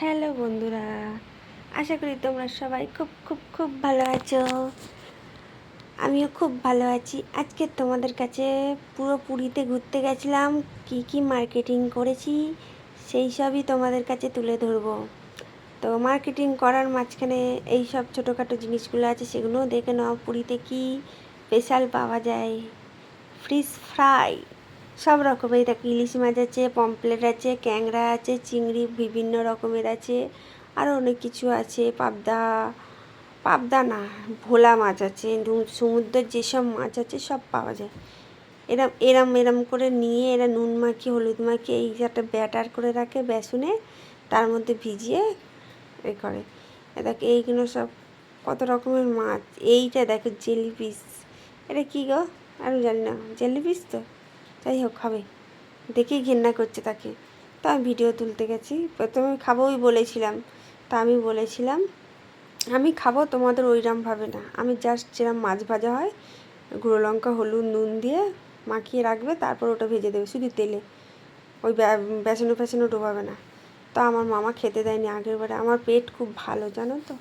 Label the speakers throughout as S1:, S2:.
S1: Hello বন্ধুরা, আশা করি তোমরা সবাই খুব খুব খুব ভালো আছো। আমিও খুব ভালো আছি। আজকে তোমাদের কাছে পুরো পুরীতে ঘুরতে গেছিলাম, কি কি মার্কেটিং করেছি সেই সবই তোমাদের কাছে তুলে ধরবো। তো মার্কেটিং করার মাঝখানে এই সব ছোটোখাটো জিনিসগুলো আছে, সেগুলোও দেখে নাও। পুরীতে কি স্পেশাল পাওয়া যায়, ফিশ ফ্রাই সব রকমের, দেখো ইলিশ মাছ আছে, পমফ্লেট আছে, ক্যাংড়া আছে, চিংড়ি বিভিন্ন রকমের আছে, আরও অনেক কিছু আছে। পাবদা না, ভোলা মাছ আছে, সমুদ্রের যেসব মাছ আছে সব পাওয়া যায়। এরম এরম এরম করে নিয়ে এরা নুন মাখিয়ে হলুদ মাখিয়ে এই একটা ব্যাটার করে রাখে বেসনে, তার মধ্যে ভিজিয়ে এ করে। দেখো এইগুলো সব কত রকমের মাছ। এইটা দেখো জেলিফিশ, এটা কী গো আমি জানি না, জেলিফিশ তো যাই হোক হবে, দেখেই ঘেন্না করছে তাকে। তো আমি ভিডিও তুলতে গেছি, প্রথমে খাবোই বলেছিলাম। তা আমি বলেছিলাম আমি খাবো, তোমাদের ওইরমভাবে না, আমি জাস্ট যেরকম মাছ ভাজা হয় গুঁড়ো লঙ্কা হলুদ নুন দিয়ে মাখিয়ে রাখবে, তারপর ওটা ভেজে দেবে শুধু তেলে, ওই বেসনও ডোবাবে না। তো আমার মামা খেতে দেয়নি আগেরবারে। আমার পেট খুব ভালো জানো তো,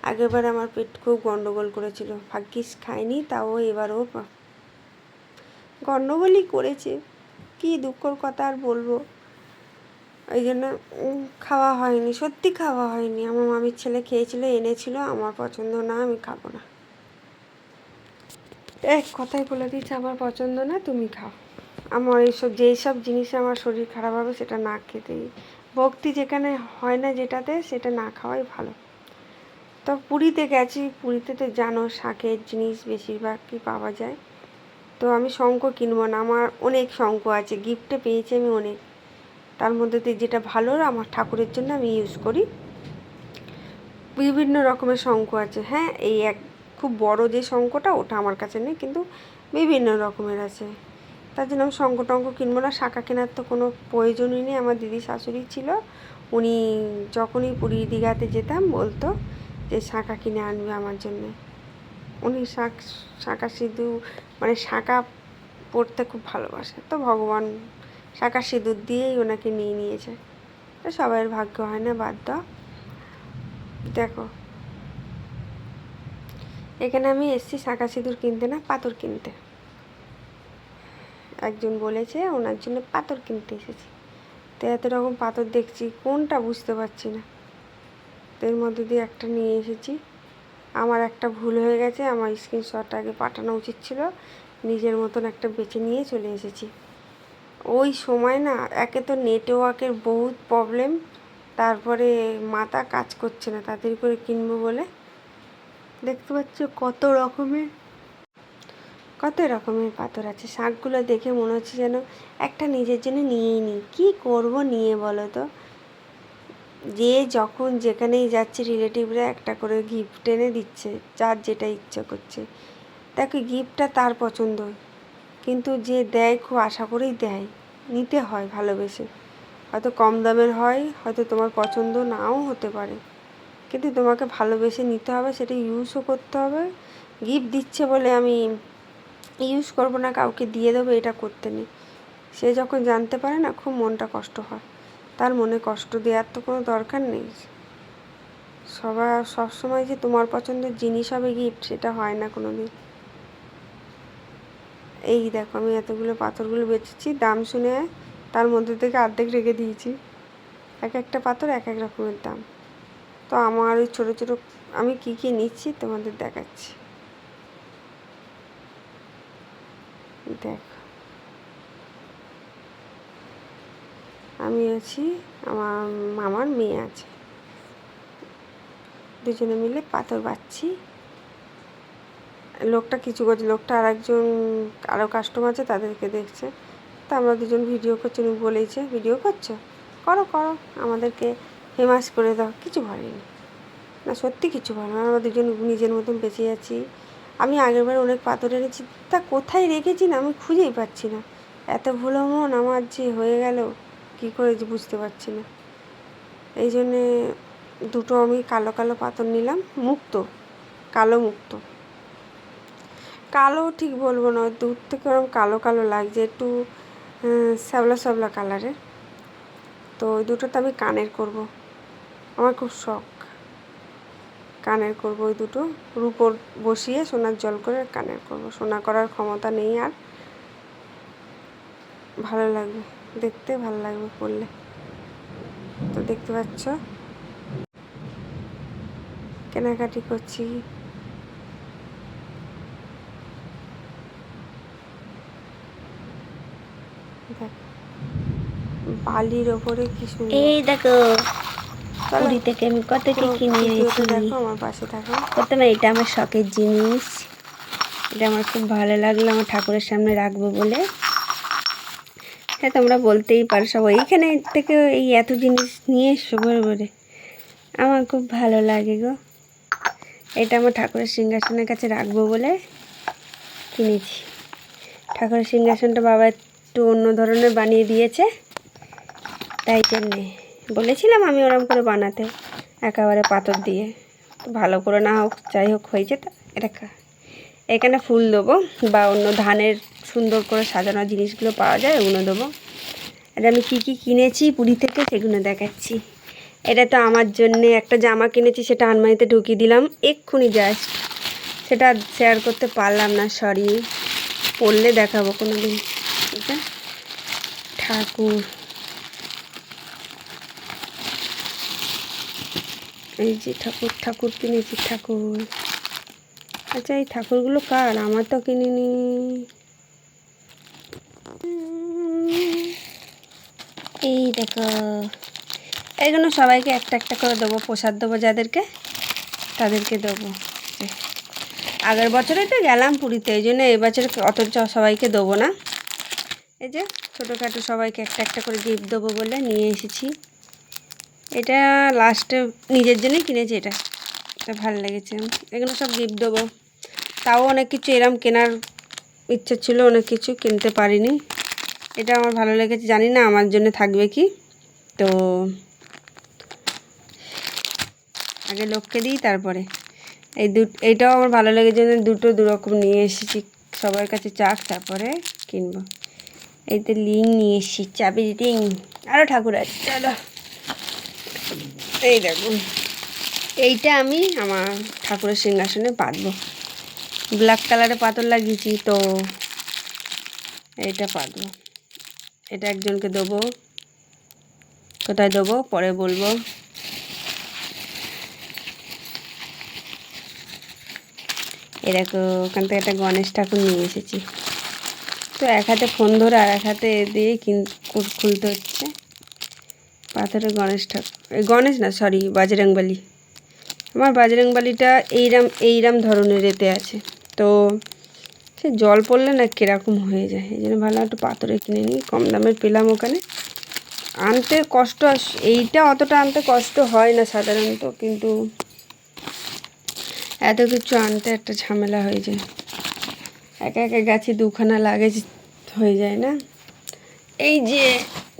S1: আগেরবারে আমার পেট খুব গন্ডগোল করেছিল, ভাগ্যিস খায়নি। তাও এবারও গন্ডগোলই করেছে, কী দুঃখর কথা আর বলবো। ওই জন্য খাওয়া হয়নি, সত্যি খাওয়া হয়নি। আমার মামির ছেলে খেয়েছিল, এনেছিল, আমার পছন্দ না, আমি খাবো না। এক কথাই বলে দিচ্ছে আমার পছন্দ না, তুমি খাও। আমার এইসব যেই সব জিনিসে আমার শরীর খারাপ হবে সেটা না খেতেই, ভক্তি যেখানে হয় না যেটাতে, সেটা না খাওয়াই ভালো। তো পুরীতে গেছি, পুরীতে তো জানো শাকের জিনিস বেশিরভাগই পাওয়া যায়। তো আমি শঙ্খ কিনবো না, আমার অনেক শঙ্খ আছে, গিফটে পেয়েছি আমি অনেক। তার মধ্যে যেটা ভালো আমার ঠাকুরের জন্য আমি ইউজ করি, বিভিন্ন রকমের শঙ্খ আছে। হ্যাঁ, এই এক খুব বড় যে শঙ্খটা ওটা আমার কাছে নেই, কিন্তু বিভিন্ন রকমের আছে। তার জন্য আমি শঙ্খ টঙ্খ কিনবো না, শাঁখা কেনার তো কোনো প্রয়োজনই নেই। আমার দিদি শাশুড়ি ছিল, উনি যখনই পুরী দীঘাতে যেতাম বলতো যে শাঁখা কিনে আনবে আমার জন্যে। উনি শাঁখা সিঁদুর মানে শাঁখা পরতে খুব ভালোবাসে, তো ভগবান শাঁখা সিঁদুর দিয়েই ওনাকে নিয়ে নিয়েছে। তো সবাইয়ের ভাগ্য হয় না, বাদ দাও। দেখো এখানে আমি এসেছি শাঁখা সিঁদুর কিনতে না, পাথর কিনতে। একজন বলেছে ওনার জন্য পাথর কিনতে এসেছি। তো এত রকম পাথর দেখছি, কোনটা বুঝতে পারছি না। তো এর মধ্যে দিয়ে একটা নিয়ে এসেছি। আমার একটা ভুল হয়ে গেছে, আমার স্ক্রিনশট আগে পাঠানো উচিত ছিল। নিজের মতন একটা বেছে নিয়ে চলে এসেছি। ওই সময় না, একে তো নেটওয়ার্কের বহুত প্রবলেম, তারপরে মাথা কাজ করছে না তাড়াতাড়ি করে কিনবো বলে। দেখতে পাচ্ছ কত রকমের পাথর আছে। শাকগুলো দেখে মনে হচ্ছে যেন একটা নিজের জন্য নিয়েই নিই। কী করবো নিয়ে বলো তো। যে যখন যেখানেই যাচ্ছে রিলেটিভরা একটা করে গিফট এনে দিচ্ছে, যার যেটা ইচ্ছা করছে। দেখো গিফটটা তার পছন্দ, কিন্তু যে দেয় খুব আশা করেই দেয়, নিতে হয় ভালোবেসে। হয়তো কম দামের হয়, হয়তো তোমার পছন্দ নাও হতে পারে, কিন্তু তোমাকে ভালোবেসে নিতে হবে, সেটা ইউজও করতে হবে। গিফট দিচ্ছে বলে আমি ইউজ করবো না, কাউকে দিয়ে দেবো, এটা করতে নেই। সে যখন জানতে পারে না, খুব মনটা কষ্ট হয়। তার মনে কষ্ট দেওয়ার তো কোনো দরকার নেই। সবসময় যে তোমার পছন্দের জিনিস হবে গিফট, সেটা হয় না কোনো দিন। এই দেখো আমি এতগুলো পাথরগুলো বেচেছি, দাম শুনে তার মধ্যে থেকে অর্ধেক রেখে দিয়েছি। এক একটা পাথর এক এক রকমের দাম। তো আমার ওই ছোটো ছোটো আমি কী কী নিচ্ছি তোমাদের দেখাচ্ছি। দেখ, আমি আছি, আমার মামার মেয়ে আছে, দুজনে মিলে পাথর বাঁচছি। লোকটা কিছু করছে, লোকটা আরও কাস্টমার আছে তাদেরকে দেখছে। তা আমরা দুজন ভিডিও করছি, উনি বলেছে ভিডিও করছো, করো করো, আমাদেরকে ফেমাস করে দাও। কিছু বলেনি না, সত্যি কিছু বলে না। আমরা দুজন নিজের মতন বেঁচে যাচ্ছি। আমি আগেরবার অনেক পাথর এনেছি, তা কোথায় রেখেছি না আমি খুঁজেই পাচ্ছি না। এত ভুলো মন আমার যে হয়ে গেল, কী করে যে বুঝতে পারছি না। এই জন্যে দুটো আমি কালো কালো পাথর নিলাম, কালো মুক্ত। কালো ঠিক বলবো না, দূর থেকে ওরকম কালো কালো লাগছে, একটু শ্যাবলা শ্যাবলা কালারের। তো ওই দুটো তো আমি কানের করব। আমার খুব শখ কানের করবো ওই দুটো রূপোর বসিয়ে সোনার জল করে কানের করবো। সোনা করার ক্ষমতা নেই আর, ভালো লাগবে দেখতে, ভালো লাগবে পরলে। তো দেখতে পাচ্ছ কেনাকাটি করছি। বালির ওপরে কি সুন্দর।
S2: এই দেখো পুরী থেকে আমি কত কি কিনে এনেছি।
S1: দেখো আমার পাশে থাকো।
S2: প্রথমে এটা আমার শখের জিনিস, এটা আমার খুব ভালো লাগলো, আমার ঠাকুরের সামনে রাখবো বলে। হ্যাঁ তোমরা বলতেই পারো সব এইখানে থেকে এই এত জিনিস নিয়ে এসো ভরে ভরে, আমার খুব ভালো লাগে গো। এটা আমার ঠাকুরের সিংহাসনের কাছে রাখবো বলে কিনেছি। ঠাকুরের সিংহাসনটা বাবা একটু অন্য ধরনের বানিয়ে দিয়েছে, তাই জন্যে বলেছিলাম আমি ওরম করে বানাতে, একেবারে পাথর দিয়ে। ভালো করে না হোক যাই হোক হয়েছে। তো এটা এখানে ফুল দেবো বা অন্য ধানের সুন্দর করে সাজানো জিনিসগুলো পাওয়া যায় ওগুলো দেবো। আর আমি কী কী কিনেছি পুরী থেকে সেগুলো দেখাচ্ছি। এটা তো আমার জন্যে একটা জামা কিনেছি, সেটা আলমারিতে ঢুকিয়ে দিলাম এক্ষুনি জাস্ট, সেটা শেয়ার করতে পারলাম না, সরি, পরলে দেখাবো কোনো দিন। এটা ঠাকুর, এই যে ঠাকুর ঠাকুর কিনেছি ঠাকুর। আচ্ছা এই ঠাকুরগুলো কার? আমার তো কিনিনি। এই দেখো এইগুলো সবাইকে একটা একটা করে দেবো, প্রসাদ দেবো যাদেরকে, তাদেরকে দেবো। আগের বছরে তো গেলাম পুরীতে, এই জন্য এবছর অত সবাইকে দেবো না। এই যে ছোটোখাটো সবাইকে একটা একটা করে গিফট দেবো বলে নিয়ে এসেছি। এটা লাস্টে নিজের জন্যই কিনেছি, এটা ভালো লেগেছে। এগুলো সব গিফট দেবো। তাও অনেক কিছু এরম কেনার ইচ্ছা ছিল, অনেক কিছু কিনতে পারিনি। এটা আমার ভালো লেগেছে, জানি না আমার জন্য থাকবে কি। তো আগে লোককে দিই তারপরে। এইটাও আমার ভালো লেগেছে, দুটো দুরকম নিয়ে এসেছি, সবার কাছে চাক তারপরে কিনবো। এইতে লিং নিয়ে এসেছি, চাবি রিং, আরও ঠাকুর আছে। চলো এই দেখুন, এইটা আমি আমার ঠাকুরের সিংহাসনে পাতবো। ব্ল্যাক কালারে পাথর লাগিয়েছি, তো এইটা পাতবো। এটা একজনকে দেবো, কোথায় দেবো পরে বলবো। এরকম ওখান থেকে একটা গণেশ ঠাকুর নিয়ে এসেছি। তো এক হাতে ফোন ধরে আর এক হাতে দিয়ে খুলতে হচ্ছে। পাথরের গণেশ ঠাকুর, গণেশ না সরি বাজরংবলী। আমার বাজরংবলীটা এইরাম ধরনের এতে আছে, তো সে জল পড়লে না কীরকম হয়ে যায়, এই জন্য ভালো একটু পাথরে কিনে নিই, কম দামের পেলাম ওখানে। আনতে কষ্ট, এইটা অতটা আনতে কষ্ট হয় না সাধারণত, কিন্তু এত কিছু আনতে একটা ঝামেলা হয়ে যায়। একা একা গাছে দুখানা লাগেজ হয়ে যায় না। এই যে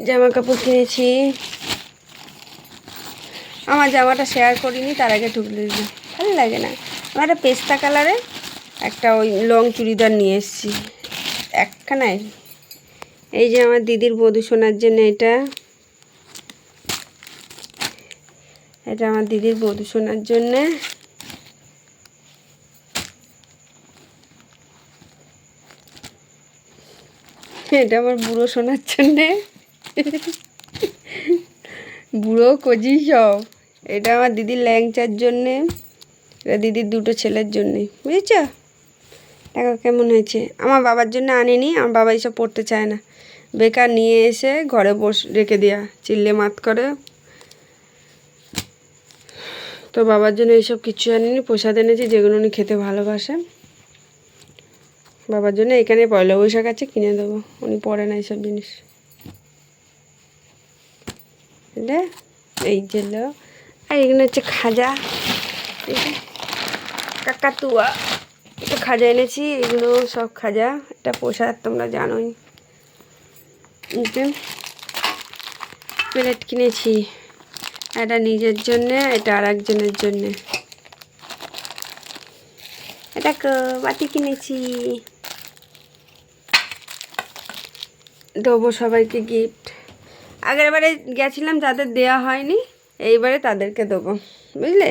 S2: জামা কাপড় কিনেছি, আমার জামাটা শেয়ার করিনি, তার আগে ঢুকলে দিলাম, ভালো লাগে না। আমার একটা পেস্তা কালারে একটা ওই লং চুড়িদার নিয়ে এসেছি একখানায়। এই যে আমার দিদির বধূ শোনার জন্য এটা আমার দিদির বধূ শোনার জন্যে। এটা আমার বুড়ো শোনার জন্যে, বুড়ো কজি সব। এটা আমার দিদির ল্যাংচার জন্যে, এটা দিদির দুটো ছেলের জন্যে, বুঝেছ? দেখো কেমন হয়েছে। আমার বাবার জন্য আনিনি, আমার বাবা এইসব পড়তে চায় না, বেকার নিয়ে এসে ঘরে রেখে দেওয়া, চিল্লে মাত করে। তো বাবার জন্য এইসব কিছু আনিনি, প্রসাদ এনেছি যেগুলো উনি খেতে ভালোবাসেন। বাবার জন্য এখানে পয়লা বৈশাখ আছে, কিনে দেবো, উনি পড়ে না এইসব জিনিস। এই যে আর এখানে হচ্ছে খাজা, কাকাতুয়া, এটা খাজা এনেছি, এগুলো সব খাজা। এটা প্রসাদ তোমরা জানোই। প্লেট কিনেছি, এটা নিজের জন্যে, এটা আর একজনের জন্যে। এটা বাটি কিনেছি, দেবো সবাইকে গিফট। আগের বারে গেছিলাম যাদের দেয়া হয়নি এইবারে তাদেরকে দেবো, বুঝলে।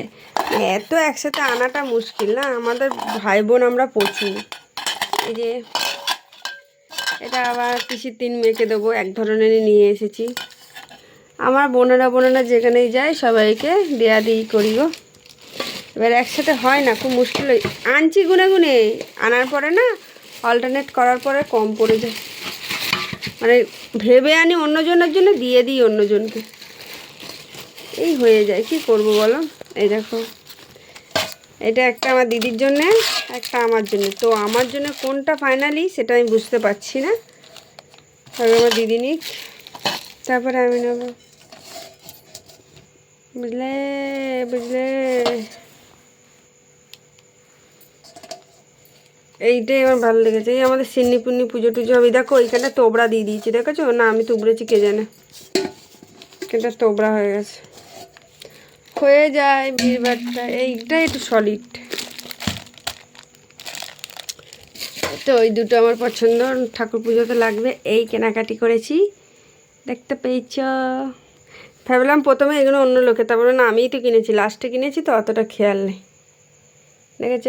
S2: এত একসাথে আনাটা মুশকিল না, আমাদের ভাই বোন আমরা প্রচুর। এই যে এটা আবার পিসির 3 মেয়েকে দেবো, এক ধরনেরই নিয়ে এসেছি। আমার বোনেরা যেখানেই যায় সবাইকে দেয়া দিই করি গো। এবার একসাথে হয় না, খুব মুশকিল। আনছি গুনে গুনে, আনার পরে না অল্টারনেট করার পরে কম পড়ে যায়, মানে ভেবে আনি অন্যজনের জন্য, দিয়ে দিই অন্যজনকে, এই হয়ে যায়। কি করব বলো। এই দেখো, এটা একটা আমার দিদির জন্যে, একটা আমার জন্য। তো আমার জন্য কোনটা ফাইনালি সেটা আমি বুঝতে পারছি না। তবে আমার দিদি নিক, তারপরে আমি নেব, বুঝলে বুঝলে। এইটাই আমার ভালো লেগেছে। এই আমাদের সিন্নি পুন্নি পুজো টুজো হবে, দেখো এইখানটা তোবড়া দিয়ে দিয়েছি, দেখেছো না? আমি তুবড়েছি কে জানে, এটা তোবড়া হয়ে গেছে। হয়ে যায় বীরবারটা, এইটা একটু সলিড। তো ওই দুটো আমার পছন্দ, ঠাকুর পুজোতে লাগবে। এই কেনাকাটি করেছি, দেখতে পেয়েছ। ভাবলাম প্রথমে এগুলো অন্য লোকে, তারপরে না আমিই তো কিনেছি, লাস্টে কিনেছি তো অতটা খেয়াল নেই, দেখেছ।